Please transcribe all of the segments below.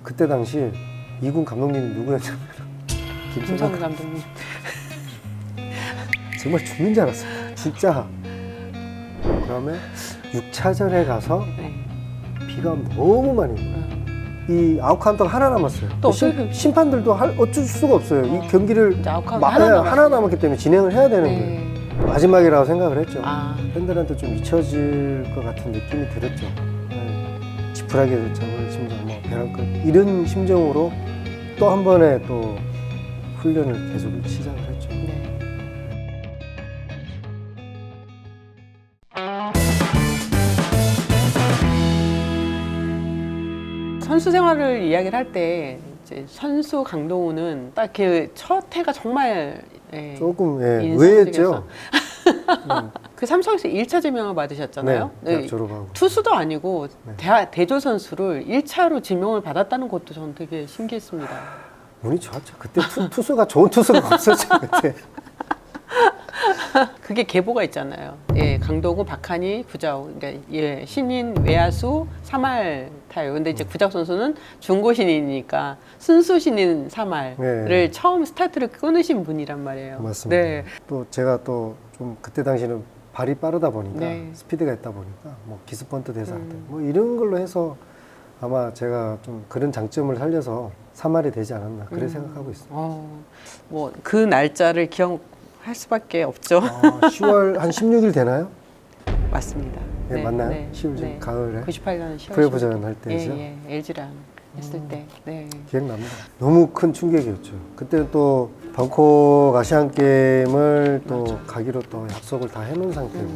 그때 당시 이군 감독님이 누구였냐면 김성근 감독님. 정말 죽는 줄 알았어요. 진짜. 그다음에 6차전에 가서 네. 비가 너무 많이 오고 이 아웃카운트가 하나 남았어요. 또 어떻게 심판들도 어쩔 수가 없어요. 이 경기를 이제 아웃카운트 하나 남았기 때문에 진행을 해야 되는 거예요. 네. 마지막이라고 생각을 했죠. 아. 팬들한테 좀 잊혀질 것 같은 느낌이 들었죠. 네. 지푸라기에 잡을 심정, 뭐 벼랑 끝 이런 심정으로 또 한 번에 또 훈련을 계속 시작을 했죠. 네. 선수 생활을 이야기를 할 때 이제 선수 강동우는 딱 그 첫 해가 정말 조금 인상적이었어. 의외였죠. 그 삼성에서 1차 지명을 받으셨잖아요. 네, 대학 졸업하고. 투수도 아니고 네. 대조 선수를 1차로 지명을 받았다는 것도 저는 되게 신기했습니다. 운이 좋았죠. 그때 투수가 좋은 투수가 없었죠. 그때. 그게 계보가 있잖아요. 예, 강동우, 박한희, 구자욱. 그러니까 예, 신인 외야수 3할 타요. 근데 이제 구자욱 선수는 중고 신인이니까 순수 신인 3할을 네. 처음 스타트를 끊으신 분이란 말이에요. 맞습니다. 네. 또 제가 또 좀 그때 당시는 발이 빠르다 보니까 네. 스피드가 있다 보니까 뭐 기습번트 대사 뭐 이런 걸로 해서 아마 제가 좀 그런 장점을 살려서 3할이 되지 않았나 그렇게 생각하고 있습니다. 뭐 그 날짜를 기억할 수밖에 없죠. 10월 한 16일 되나요? 맞습니다. 네, 맞나요? 10월 중 가을에 98년 10월 프로야구전 할 때죠. 예, LG랑 했을 때. 네. 기억납니다. 너무 큰 충격이었죠. 그때는 또 방콕 아시안 게임을 또 가기로 또 약속을 다 해놓은 상태고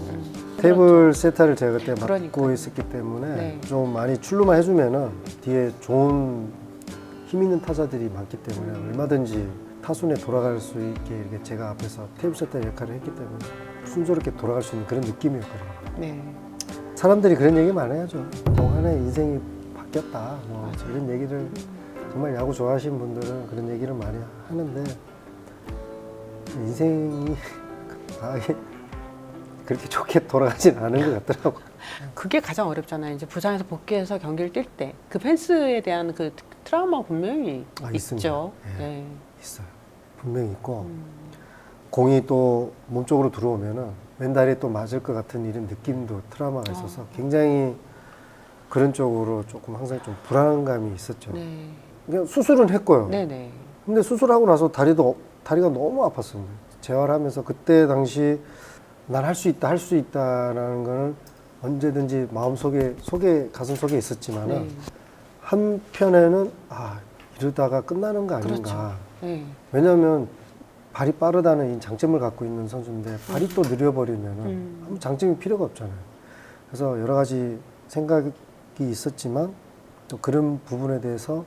테이블 세타를 제가 그때 맡고 그러니까요. 있었기 때문에 네. 좀 많이 출루만 해주면은 뒤에 좋은 힘 있는 타자들이 많기 때문에 얼마든지 타순에 돌아갈 수 있게 이렇게 제가 앞에서 테이블 세타 역할을 했기 때문에 순조롭게 돌아갈 수 있는 그런 느낌이었거든요. 네. 사람들이 그런 얘기 많이 하죠. 동안의 인생이 바뀌었다. 뭐 이런 얘기를 정말 야구 좋아하시는 분들은 그런 얘기를 많이 하는데 인생이 그렇게 좋게 돌아가진 않은 것 같더라고요. 그게 가장 어렵잖아요. 이제 부상에서 복귀해서 경기를 뛸 때 그 펜스에 대한 그 트라우마가 분명히 있습니다. 있죠. 예. 네. 있어요. 분명히 있고 공이 또 몸쪽으로 들어오면은 왼다리에 또 맞을 것 같은 이런 느낌도 트라우마가 있어서 굉장히 그런 쪽으로 조금 항상 좀 불안감이 있었죠. 네. 그냥 수술은 했고요. 네네. 근데 근데 수술하고 나서 다리가 너무 아팠습니다. 재활하면서 그때 당시 난 할 수 있다, 할 수 있다라는 거는 언제든지 마음속에, 가슴 속에 있었지만은 네. 한편에는 이러다가 끝나는 거 아닌가. 그렇죠. 네. 왜냐하면 발이 빠르다는 이 장점을 갖고 있는 선수인데 발이 또 느려버리면은 아무 장점이 필요가 없잖아요. 그래서 여러 가지 생각이 있었지만 또 그런 부분에 대해서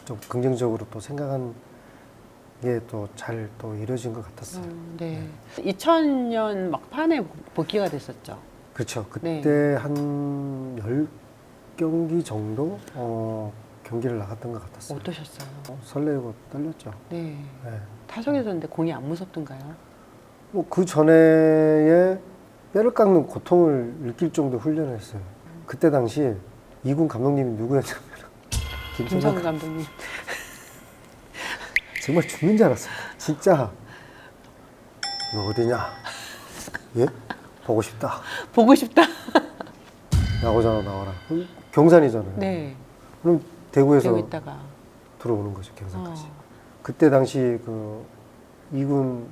좀 긍정적으로 또 생각한 게 또 잘 또 이루어진 것 같았어요. 네. 2000년 막판에 복귀가 됐었죠. 그렇죠. 그때 네. 한 10경기 정도 경기를 나갔던 것 같았어요. 어떠셨어요? 설레고 떨렸죠. 네. 네. 타석에서는데 공이 안 무섭던가요? 뭐 그 전에 뼈를 깎는 고통을 느낄 정도 훈련을 했어요. 그때 당시 이군 감독님이 누구였냐면 김성근 감독님. 정말 죽는 줄 알았어요. 진짜. 너 어디냐? 예? 보고 싶다. 보고 싶다. 야구장으로 나와라. 경산이잖아요. 네. 그럼 대구에서 되고 있다가. 들어오는 거죠, 경산까지. 그때 당시 그 이군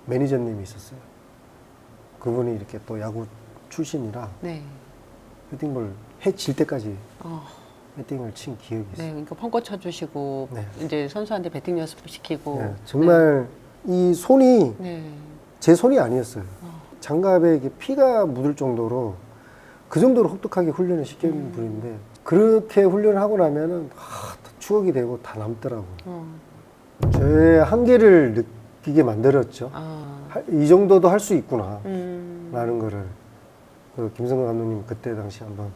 매니저님이 있었어요. 그분이 이렇게 또 야구 출신이라 네. 배팅볼 해질 때까지 어. 배팅을 친 기억이 네. 있어요. 그러니까 펑커 쳐주시고 네. 이제 선수한테 배팅 연습 시키고. 네, 정말 이 손이 네. 제 손이 아니었어요. 장갑에 이렇게 피가 묻을 정도로 그 정도로 혹독하게 훈련을 시키는 분인데 그렇게 훈련을 하고 나면은 다 추억이 되고 다 남더라고요. 저의 한계를 느끼게 만들었죠. 이 정도도 할 수 있구나 라는 거를 그 김성근 감독님 그때 당시 한번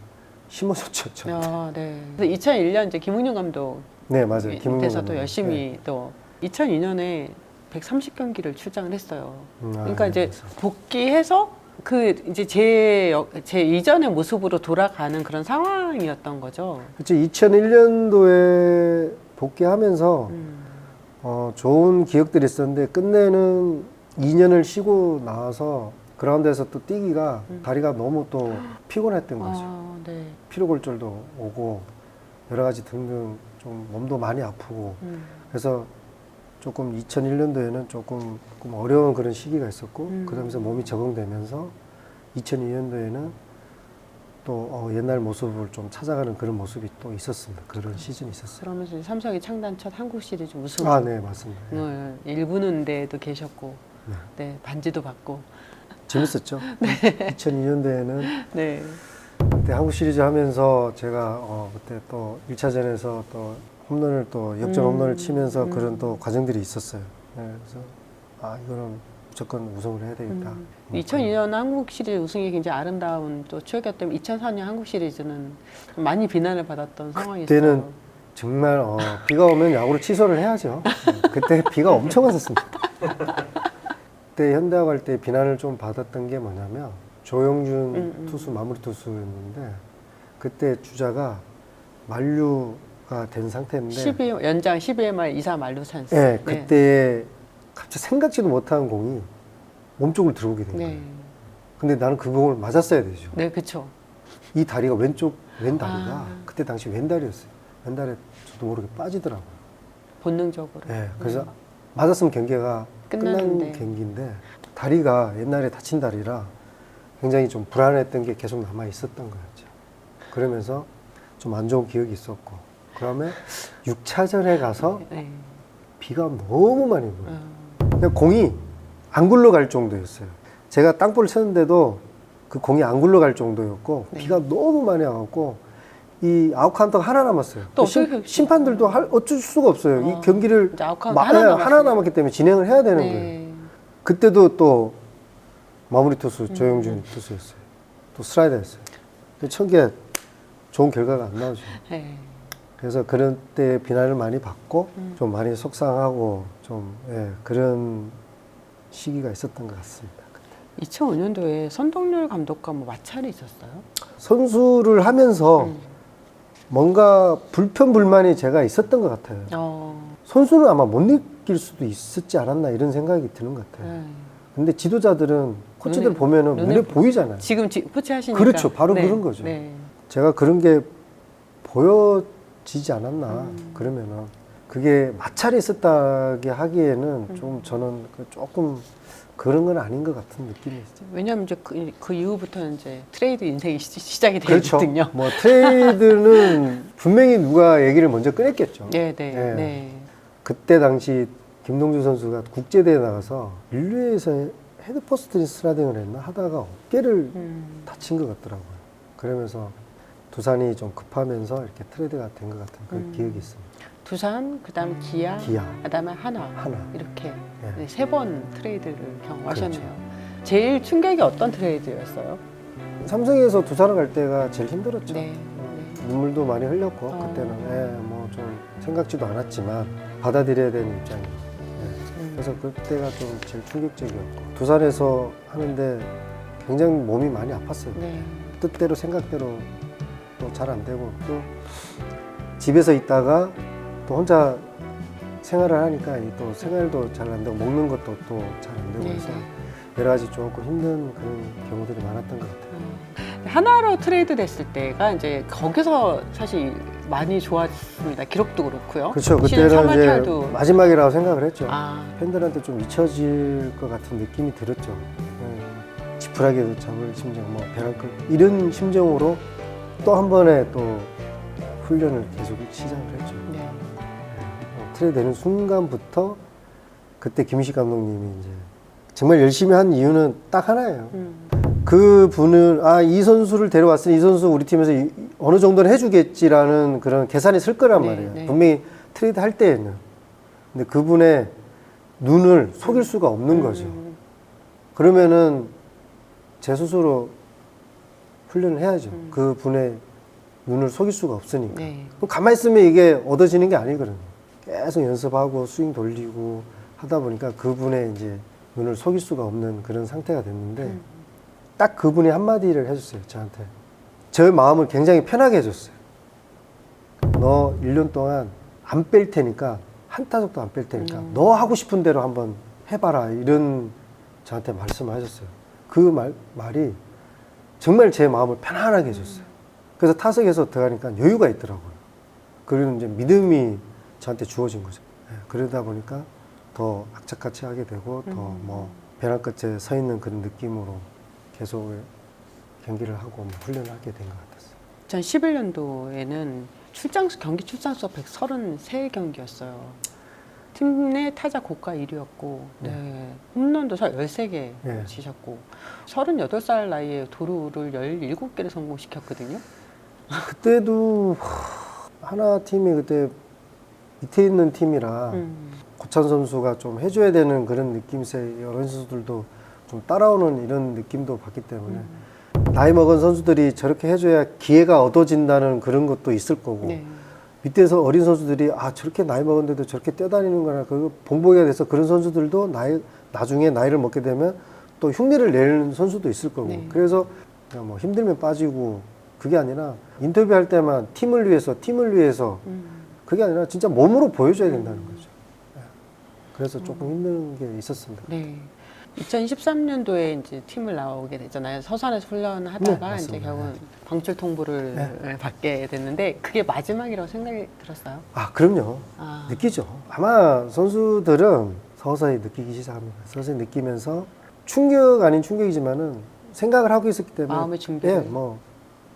심어줬죠. 네. 그래서 2001년 이제 김웅룡 감독 네, 맞아요. 김웅룡 밑에서도 감독님. 열심히 네. 또 2002년에 130경기를 출장을 했어요. 그러니까 네, 이제 맞아요. 복귀해서 그 이제 제 이전의 모습으로 돌아가는 그런 상황이었던 거죠. 그치, 2001년도에 복귀하면서 좋은 기억들이 있었는데 끝내는 2년을 쉬고 나와서 그라운드에서 또 뛰기가 다리가 너무 또 피곤했던 거죠. 네. 피로골절도 오고 여러 가지 등등 좀 몸도 많이 아프고 그래서 조금 2001년도에는 조금 어려운 그런 시기가 있었고 그러면서 몸이 적응되면서 2002년도에는 또 옛날 모습을 좀 찾아가는 그런 모습이 또 있었습니다. 그런 시즌이 있었어요. 그러면서 이제 삼성이 창단 첫 한국 시리즈 우승. 아, 네, 맞습니다. 일부는 데도 계셨고, 네. 네, 반지도 받고. 재밌었죠. 2002년도에는 네. 그때 한국 시리즈 하면서 제가 그때 또 1차전에서 또 홈런을 또 역전 홈런을 치면서 그런 또 과정들이 있었어요. 네, 그래서 이거는 무조건 우승을 해야 되겠다. 2002년 한국 시리즈 우승이 굉장히 아름다운 또 추억이었다면 2004년 한국 시리즈는 많이 비난을 받았던 상황이었어요. 그때는 정말 비가 오면 야구를 취소를 해야죠. 그때 비가 엄청 왔었습니다. 그때 현대화 갈 때 비난을 좀 받았던 게 뭐냐면 조영준 투수 마무리 투수였는데 그때 주자가 만류가 된 상태인데 연장 12회 말 2사 만루 찬스. 네, 그때 갑자기 생각지도 못한 공이 몸쪽으로 들어오게 된 거예요. 네. 근데 나는 그 공을 맞았어야 되죠. 네, 그렇죠. 이 다리가 왼 다리가 그때 당시 왼다리였어요. 왼다리에 저도 모르게 빠지더라고요. 본능적으로. 네, 그래서 맞았으면 경기가 끝난 끝났는데. 경기인데 다리가 옛날에 다친 다리라 굉장히 좀 불안했던 게 계속 남아 있었던 거였죠. 그러면서 좀 안 좋은 기억이 있었고 그다음에 6차전에 가서 네. 비가 너무 많이 불어요. 그냥 공이 안 굴러갈 정도였어요. 제가 땅볼을 쳤는데도 그 공이 안 굴러갈 정도였고 비가 너무 많이 와갖고 이 아웃카운트가 하나 남았어요. 또 심판들도 어쩔 수가 없어요. 이 경기를 이제 아웃카운트 하나 남았기 때문에 진행을 해야 되는 거예요. 그때도 또 마무리 투수 조영준 투수였어요. 또 슬라이더였어요. 천개 좋은 결과가 안 나오죠. 네. 그래서 그런 때 비난을 많이 받고 좀 많이 속상하고 좀 그런 시기가 있었던 것 같습니다. 2005년도에 선동열 감독과 뭐 마찰이 있었어요? 선수를 하면서 뭔가 불편불만이 제가 있었던 것 같아요. 선수는 아마 못 느낄 수도 있었지 않았나 이런 생각이 드는 것 같아요. 근데 지도자들은 코치들 보면은 눈에 보이잖아요. 지금 코치 하시니까. 그렇죠. 바로 그런 거죠. 네. 제가 그런 게 보여지지 않았나 그러면은 그게 마찰이 있었다게 하기에는 좀 저는 조금 그런 건 아닌 것 같은 느낌이 있어요. 왜냐하면 이제 그 이후부터는 이제 트레이드 인생이 시작이 그렇죠. 되거든요. 뭐 트레이드는 분명히 누가 얘기를 먼저 꺼냈겠죠. 네. 그때 당시 김동주 선수가 국제대회 나가서 인류에서 헤드퍼스트 슬라이딩을 했나 하다가 어깨를 다친 것 같더라고요. 그러면서 두산이 좀 급하면서 이렇게 트레이드가 된 것 같은 그런 기억이 있습니다. 두산, 그다음 기아, 그다음에 하나. 이렇게 네. 3번 트레이드를 경험하셨네요. 그렇죠. 제일 충격이 어떤 트레이드였어요? 삼성에서 두산을 갈 때가 제일 힘들었죠. 네. 눈물도 많이 흘렸고 그때는 뭐 좀 생각지도 않았지만 받아들여야 되는 입장이에요. 그래서 그때가 좀 제일 충격적이었고 두산에서 하는데 굉장히 몸이 많이 아팠어요. 네. 뜻대로 생각대로 또 잘 안 되고 또 집에서 있다가 또 혼자 생활을 하니까 또 생활도 잘 안 되고 먹는 것도 또 잘 안 되고 해서 여러 가지 조금 힘든 그런 경우들이 많았던 것 같아요. 하나로 트레이드 됐을 때가 이제 거기서 사실 많이 좋았습니다. 기록도 그렇고요. 그렇죠. 그때는 이제 마지막이라고 생각을 했죠. 팬들한테 좀 잊혀질 것 같은 느낌이 들었죠. 지푸라기도 잡을 심정, 뭐 벼랑 끌 이런 심정으로 또 한 번에 또 훈련을 계속 시작을 했죠. 트레이드 되는 순간부터 그때 김희식 감독님이 이제 정말 열심히 한 이유는 딱 하나예요. 그 분은 이 선수를 데려왔으니 이 선수 우리 팀에서 어느 정도는 해주겠지라는 그런 계산이 쓸 거란 말이에요. 분명히 트레이드 할 때에는. 근데 그분의 눈을 속일 수가 없는 거죠. 그러면은 제 스스로 훈련을 해야죠. 그 분의 눈을 속일 수가 없으니까. 그럼 가만히 있으면 이게 얻어지는 게 아니거든요. 계속 연습하고 스윙 돌리고 하다 보니까 그분의 이제 눈을 속일 수가 없는 그런 상태가 됐는데 딱 그분이 한마디를 해줬어요. 저한테. 제 마음을 굉장히 편하게 해줬어요. 너 1년 동안 안 뺄 테니까, 한 타석도 안 뺄 테니까 너 하고 싶은 대로 한번 해봐라. 이런 저한테 말씀을 하셨어요. 그 말이 정말 제 마음을 편안하게 해줬어요. 그래서 타석에서 들어가니까 여유가 있더라고요. 그리고 이제 믿음이 저한테 주어진 거죠. 예, 그러다 보니까 더 악착같이 하게 되고 더 뭐 벼랑 끝에 서 있는 그런 느낌으로 계속 경기를 하고 뭐 훈련을 하게 된 것 같았어요. 2011년도에는 경기 출장수 133경기였어요. 팀 내 타자 고가 1위였고, 네. 홈런도 13개 네. 치셨고, 38살 나이에 도루를 17개를 성공시켰거든요. 그때도 하나 팀이 그때 밑에 있는 팀이라 고찬 선수가 좀 해줘야 되는 그런 느낌세 여러 선수들도 좀 따라오는 이런 느낌도 받기 때문에 나이 먹은 선수들이 저렇게 해줘야 기회가 얻어진다는 그런 것도 있을 거고 네. 밑에서 어린 선수들이 아 저렇게 나이 먹은데도 저렇게 뛰어다니는구나 그 본보기가 돼서 그런 선수들도 나중에 나이를 먹게 되면 또 흉내를 내는 선수도 있을 거고 네. 그래서 그냥 뭐 힘들면 빠지고 그게 아니라 인터뷰할 때만 팀을 위해서 그게 아니라 진짜 몸으로 보여줘야 된다는 거죠. 네. 그래서 조금 힘든 게 있었습니다. 네. 2013년도에 이제 팀을 나오게 됐잖아요. 서산에서 훈련하다가 네, 이제 맞습니다. 결국은 방출 통보를 받게 됐는데 그게 마지막이라고 생각이 들었어요. 아, 그럼요. 아. 느끼죠. 아마 선수들은 서서히 느끼기 시작합니다. 서서히 느끼면서 충격 아닌 충격이지만은 생각을 하고 있었기 때문에 마음의 준비를. 예, 뭐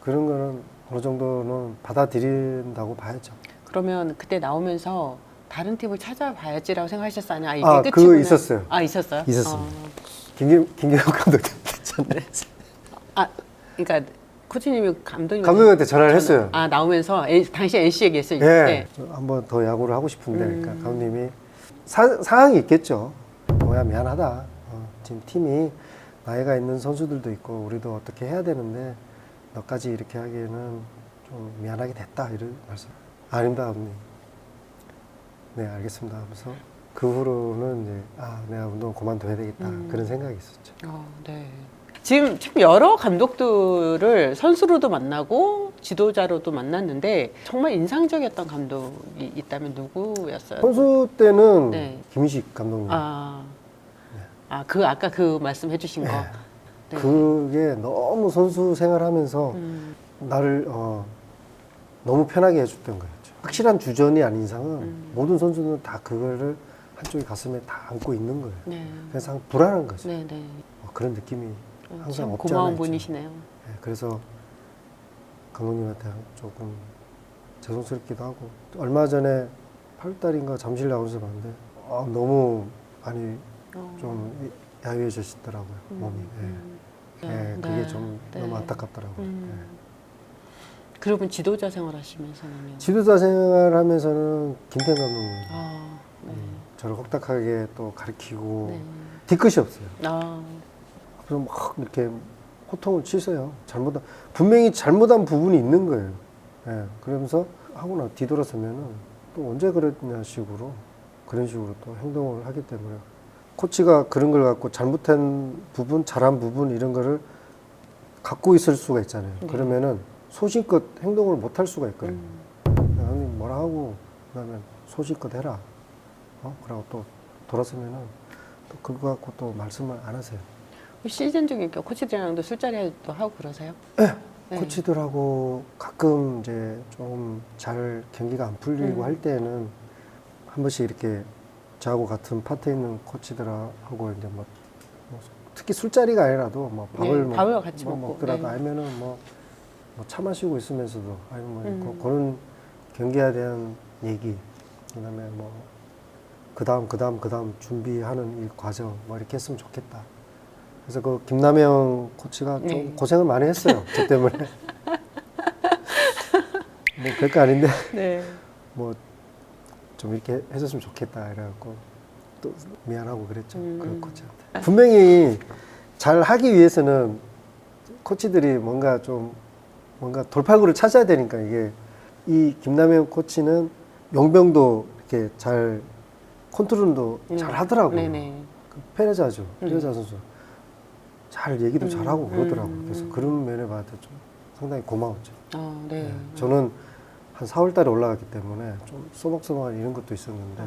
그런 거는 어느 정도는 받아들인다고 봐야죠. 그러면 그때 나오면서 다른 팀을 찾아봐야지라고 생각하셨어요? 아니면 이게 아, 끝이구나. 그거 있었어요. 아, 있었어요? 있었습니다. 김기현 감독님 있잖아요. 아, 그러니까 코치님이 감독님한테 전화를 했어요. 아, 나오면서 당시 NC 얘기했어요. 예, 네. 한번 더 야구를 하고 싶은데 그러니까 감독님이 상황이 있겠죠. 뭐야 미안하다. 지금 팀이 나이가 있는 선수들도 있고 우리도 어떻게 해야 되는데 너까지 이렇게 하기에는 좀 미안하게 됐다 이런 말씀. 아닙니다, 감독님. 네, 알겠습니다 하면서 그 후로는 이제 내가 운동 그만둬야 되겠다 그런 생각이 있었죠. 네. 지금 참 여러 감독들을 선수로도 만나고 지도자로도 만났는데 정말 인상적이었던 감독이 있다면 누구였어요? 선수 때는 네. 김희식 감독님. 아까 그 말씀해주신 거. 네. 네. 그게 너무 선수 생활하면서 나를 너무 편하게 해줬던 거였죠. 확실한 주전이 아닌 이상은 모든 선수는 다 그거를 한쪽에 가슴에 다 안고 있는 거예요. 네. 그래서 항상 불안한 거죠. 네, 네. 그런 느낌이 항상 참 없지 않아 고마운 있죠. 분이시네요. 네, 그래서 감독님한테 조금 죄송스럽기도 하고 얼마 전에 8월달인가 잠실 나오면서 봤는데 너무 많이 좀 야위해지시더라고요 몸이. 네, 그게 좀 너무 안타깝더라고요. 네. 그러면 지도자 생활하시면서는요? 지도자 생활하면서는 김태형 감독님 네. 저를 혹독하게 또 가르치고 네. 뒤끝이 없어요. 아, 그래서 막 이렇게 호통을 치세요. 분명히 잘못한 부분이 있는 거예요. 예, 그러면서 하고 나 뒤돌아서면은 또 언제 그랬냐 식으로 그런 식으로 또 행동을 하기 때문에 코치가 그런 걸 갖고 잘못한 부분, 잘한 부분 이런 거를 갖고 있을 수가 있잖아요. 네. 그러면은 소신껏 행동을 못 할 수가 있거든요. 형님 뭐라 하고 그다음에 소신껏 해라. 그러고 또 돌아서면은 또 그거 갖고 또 말씀을 안 하세요. 시즌 중에 코치들이랑도 술자리도 하고 그러세요? 네. 네. 코치들하고 가끔 이제 좀 잘 경기가 안 풀리고 할 때는 한 번씩 이렇게 저하고 같은 파트에 있는 코치들하고 이제 뭐 특히 술자리가 아니라도 뭐 밥을, 네, 밥을 같이 먹고 먹더라도 네. 아니면은 뭐 차 마시고 있으면서도 아니면 뭐 그런 경기에 대한 얘기 그다음에 뭐 그다음 준비하는 이 과정 뭐 이렇게 했으면 좋겠다. 그래서 그 김남영 코치가 좀 네. 고생을 많이 했어요. 저 때문에. 뭐 별거 아닌데 네. 뭐 좀 이렇게 해줬으면 좋겠다 이래갖고 또 미안하고 그랬죠. 그 코치한테. 분명히 잘 하기 위해서는 코치들이 뭔가 돌파구를 찾아야 되니까 이게 이 김남영 코치는 용병도 이렇게 잘 컨트롤도 잘 하더라고요. 네네. 페레자죠. 페레자 선수. 잘 얘기도 잘하고 그러더라고요. 그래서 그런 면에 봐도 좀 상당히 고마웠죠. 네. 저는 한 4월 달에 올라갔기 때문에 좀 소박소박한 이런 것도 있었는데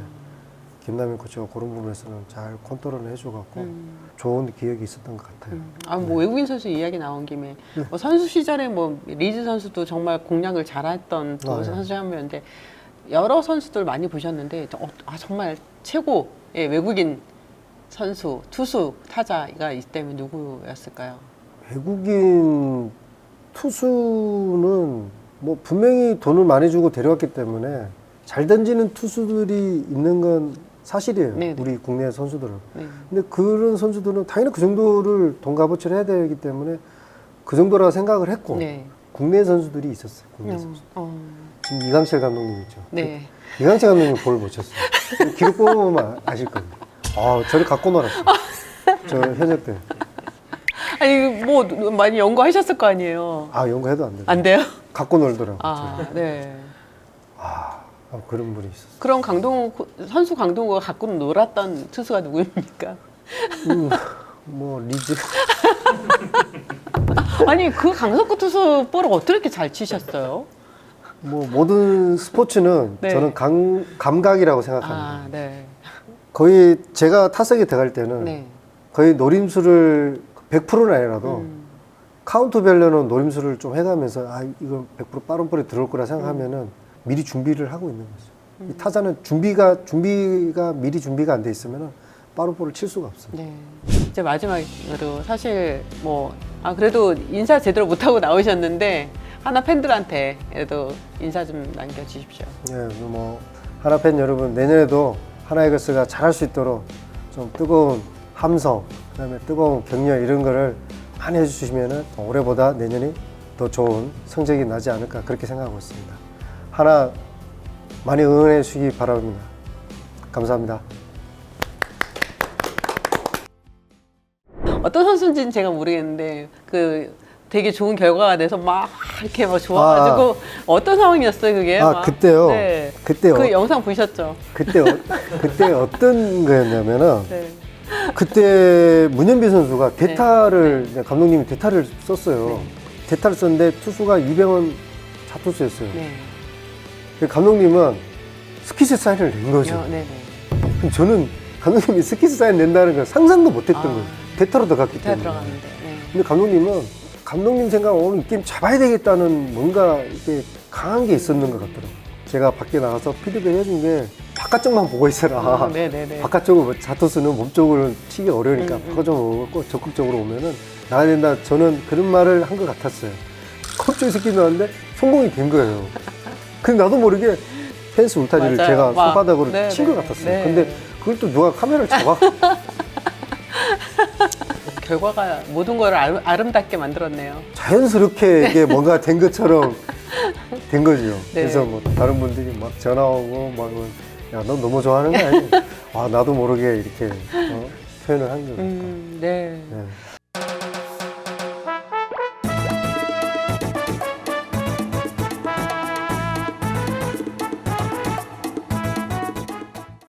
김남일 코치가 그런 부분에서는 잘 컨트롤을 해줘갖고 좋은 기억이 있었던 것 같아요. 뭐 외국인 선수 이야기 나온 김에 뭐 선수 시절에 뭐 리즈 선수도 정말 공략을 잘했던 또 네. 선수 한 명인데 여러 선수들 많이 보셨는데 정말 최고의 외국인 선수, 투수, 타자가 있다면 누구였을까요? 외국인 투수는 뭐 분명히 돈을 많이 주고 데려왔기 때문에 잘 던지는 투수들이 있는 건 사실이에요. 네네. 우리 국내 선수들은. 네. 근데 그런 선수들은 당연히 그 정도를 돈 값어치를 해야 되기 때문에 그 정도라고 생각을 했고 네. 국내 선수들이 있었어요. 국내 선수. 지금 이강철 감독님 있죠. 네. 이강철 감독님 볼을 못 쳤어요. 기록 보면 아실 겁니다. 저를 갖고 놀았어요. 저 현역 때. 아니 뭐 많이 연구하셨을 거 아니에요. 연구해도 안 돼요. 안 돼요? 갖고 놀더라고요. 네. 그런 분이 있었어요. 그럼 선수 강동구가 갖고 놀았던 투수가 누구입니까? 뭐 리즈. 아니 그 강석구 투수 볼을 어떻게 잘 치셨어요? 뭐 모든 스포츠는 네. 저는 감각이라고 생각합니다. 네. 거의 제가 타석에 들어갈 때는 네. 거의 노림수를 100%는 아니라도 카운트 별로는 노림수를 좀 해가면서 이거 100% 빠른 볼이 들어올 거라 생각하면은 미리 준비를 하고 있는 거죠. 이 타자는 준비가 미리 준비가 안 돼 있으면은 빠른 볼을 칠 수가 없어요. 네. 이제 마지막으로 사실 그래도 인사 제대로 못하고 나오셨는데 하나 팬들한테 그래도 인사 좀 남겨주십시오. 네, 뭐 하나 팬 여러분 내년에도 하나이글스가 잘할 수 있도록 좀 뜨거운 함성, 그다음에 뜨거운 격려 이런 거를 많이 해주시면은 올해보다 내년이 더 좋은 성적이 나지 않을까 그렇게 생각하고 있습니다. 하나 많이 응원해 주시기 바랍니다. 감사합니다. 어떤 선수인지는 제가 모르겠는데 되게 좋은 결과가 돼서 막 이렇게 막 좋아가지고 어떤 상황이었어요 그게? 그때요. 네. 그때 그 영상 보셨죠? 그때 어떤 거였냐면은 네. 그때 문현비 선수가 대타를 감독님이 대타를 썼어요. 대타를 썼는데 투수가 이병헌 자투수였어요. 네. 감독님은 스키스 사인을 낸 거죠. 네네. 그럼 저는 감독님이 스키스 사인 낸다는 걸 상상도 못했던 거예요. 대타로 들어갔기 대타 때문에. 들어갔는데. 네. 근데 감독님은 감독님 생각 오늘 이 게임 잡아야 되겠다는 뭔가 이렇게 강한 게 있었는 것 같더라고요. 제가 밖에 나가서 피드백 해준 게 바깥쪽만 보고 있어라. 네네네. 바깥쪽으로 자투수는 몸쪽으로 치기 어려우니까 바깥쪽으로 꼭 적극적으로 오면은 나가야 된다. 저는 그런 말을 한 것 같았어요. 갑자기 스키 나왔는데 성공이 된 거예요. 근데 나도 모르게 펜스 울타리를 맞아요. 제가 손바닥으로 네네. 친 것 같았어요. 네. 근데 그걸 또 누가 카메라를 잡아. 결과가 모든 걸 아름답게 만들었네요. 자연스럽게 이게 뭔가 된 것처럼 된 거죠. 네. 그래서 뭐 다른 분들이 막 전화 오고 막 야, 너 너무 좋아하는 거 아니야? 나도 모르게 이렇게 표현을 한 거예요. 네. 네.